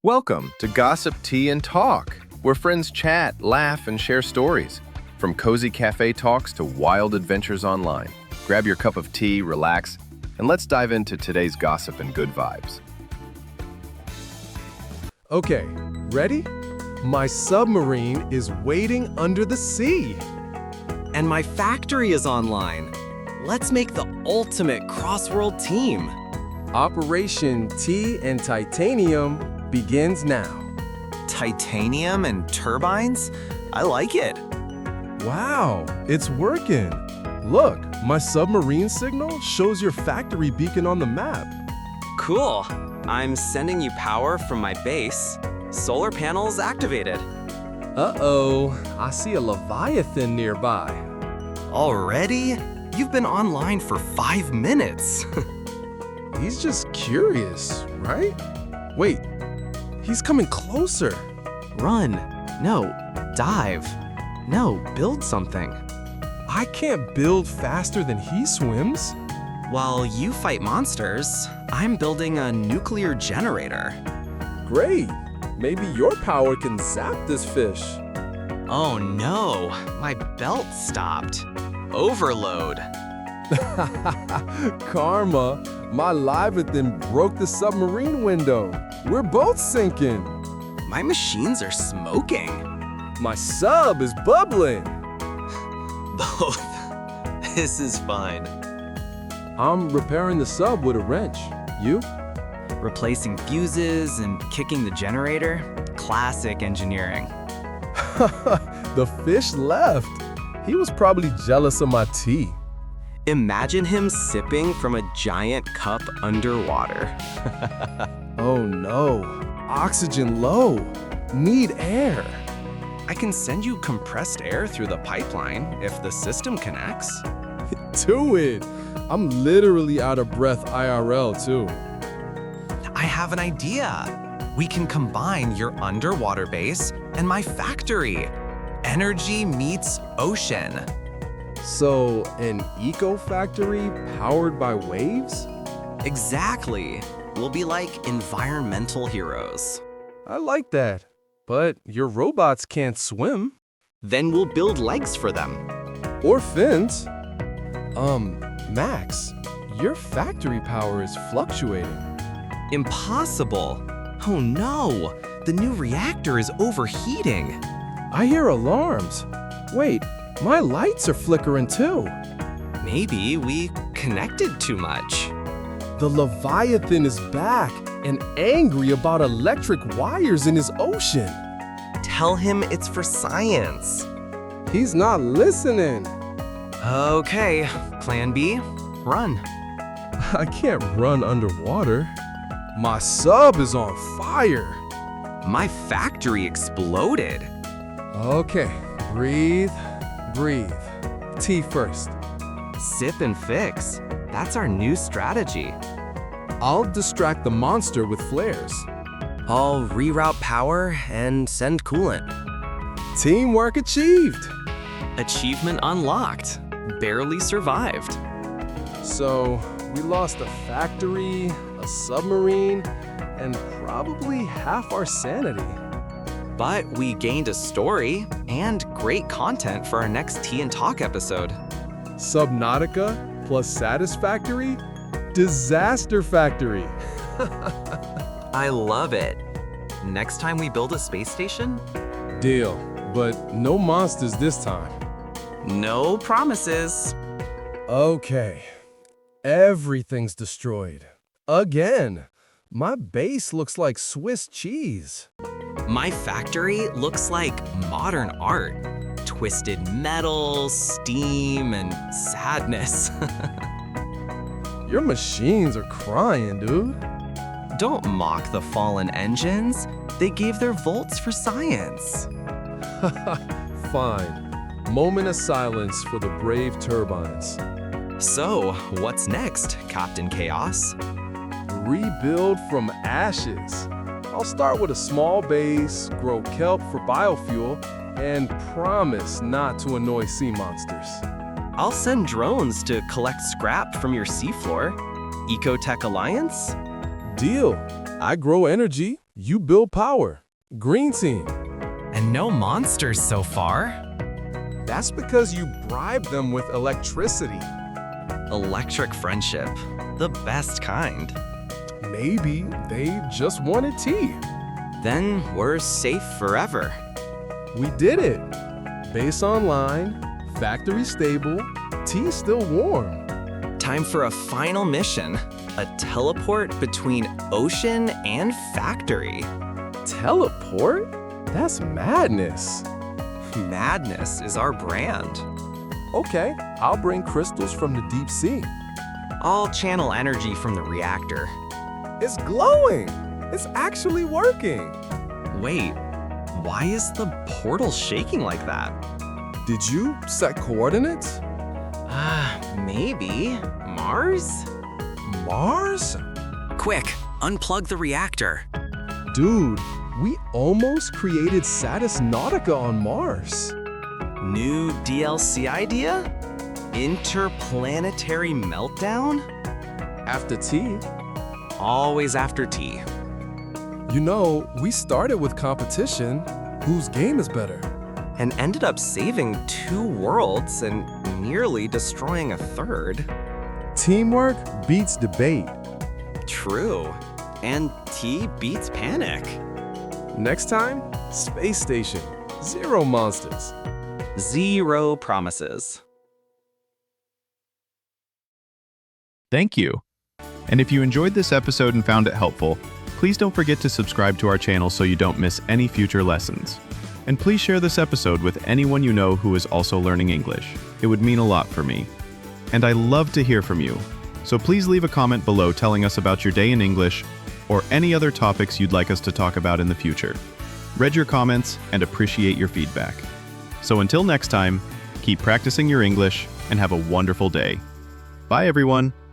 Welcome to Gossip, Tea, and Talk, where friends chat, laugh, and share stories. From cozy cafe talks to wild adventures online. Grab your cup of tea, relax, and let's dive into today's gossip and good vibes. Okay, ready? My submarine is waiting under the sea. And my factory is online. Let's make the ultimate cross-world team. Operation Tea and Titanium begins now. Titanium and turbines? I like it. Wow, it's working. Look, my submarine signal shows your factory beacon on the map. Cool. I'm sending you power from my base. Solar panels activated. Uh-oh, I see a Leviathan nearby. Already? You've been online for 5 minutes. He's just curious, right? Wait, he's coming closer. Run. No, dive. No, build something. I can't build faster than he swims. While you fight monsters, I'm building a nuclear generator. Great. Maybe your power can zap this fish. Oh no, my belt stopped. Overload. Karma, my Leviathan broke the submarine window. We're both sinking. My machines are smoking. My sub is bubbling. Both. This is fine. I'm repairing the sub with a wrench. You? Replacing fuses and kicking the generator? Classic engineering. The fish left. He was probably jealous of my tea. Imagine him sipping from a giant cup underwater. Oh no, oxygen low. Need air. I can send you compressed air through the pipeline if the system connects. Do it. I'm literally out of breath IRL too. I have an idea. We can combine your underwater base and my factory. Energy meets ocean. So, an eco-factory powered by waves? Exactly. We'll be like environmental heroes. I like that. But your robots can't swim. Then we'll build legs for them. Or fins. Max, your factory power is fluctuating. Impossible. Oh no, the new reactor is overheating. I hear alarms. Wait, my lights are flickering too. Maybe we connected too much. The Leviathan is back and angry about electric wires in his ocean. Tell him it's for science. He's not listening. Okay, plan B, run. I can't run underwater. My sub is on fire. My factory exploded. Okay, breathe, breathe. Tea first. Sip and fix. That's our new strategy. I'll distract the monster with flares. I'll reroute power and send coolant. Teamwork achieved. Achievement unlocked. Barely survived. So, we lost a factory, a submarine, and probably half our sanity. But we gained a story and great content for our next Tea and Talk episode. Subnautica plus Satisfactory? Disaster factory. I love it. Next time we build a space station? Deal, but no monsters this time. No promises. Okay, everything's destroyed. Again. My base looks like Swiss cheese. My factory looks like modern art. Twisted metal, steam, and sadness. Your machines are crying, dude. Don't mock the fallen engines. They gave their volts for science. Fine. Moment of silence for the brave turbines. So, what's next, Captain Chaos? Rebuild from ashes. I'll start with a small base, grow kelp for biofuel, and promise not to annoy sea monsters. I'll send drones to collect scrap from your seafloor. Ecotech Alliance? Deal. I grow energy, You build power. Green team. And no monsters so far. That's because you bribe them with electricity. Electric friendship, the best kind. Maybe they just wanted tea. Then we're safe forever. We did it. Base online, factory stable, tea still warm. Time for a final mission. A teleport between ocean and factory. Teleport? That's madness. Madness is our brand. Okay, I'll bring crystals from the deep sea. I'll channel energy from the reactor. It's glowing. It's actually working. Wait, why is the portal shaking like that? Did you set coordinates? Maybe. Mars? Mars? Quick, unplug the reactor. Dude, we almost created Satisfactory on Mars. New DLC idea? Interplanetary meltdown? After tea, Always after tea. you know, we started with competition. Whose game is better? And ended up saving 2 worlds and nearly destroying a 3rd. Teamwork beats debate. True. And tea beats panic. Next time, space station. 0 monsters. 0 promises. Thank you. And if you enjoyed this episode and found it helpful, please don't forget to subscribe to our channel so you don't miss any future lessons. And please share this episode with anyone you know who is also learning English. It would mean a lot for me. And I love to hear from you. So please leave a comment below telling us about your day in English or any other topics you'd like us to talk about in the future. Read your comments and appreciate your feedback. So until next time, keep practicing your English and have a wonderful day. Bye everyone!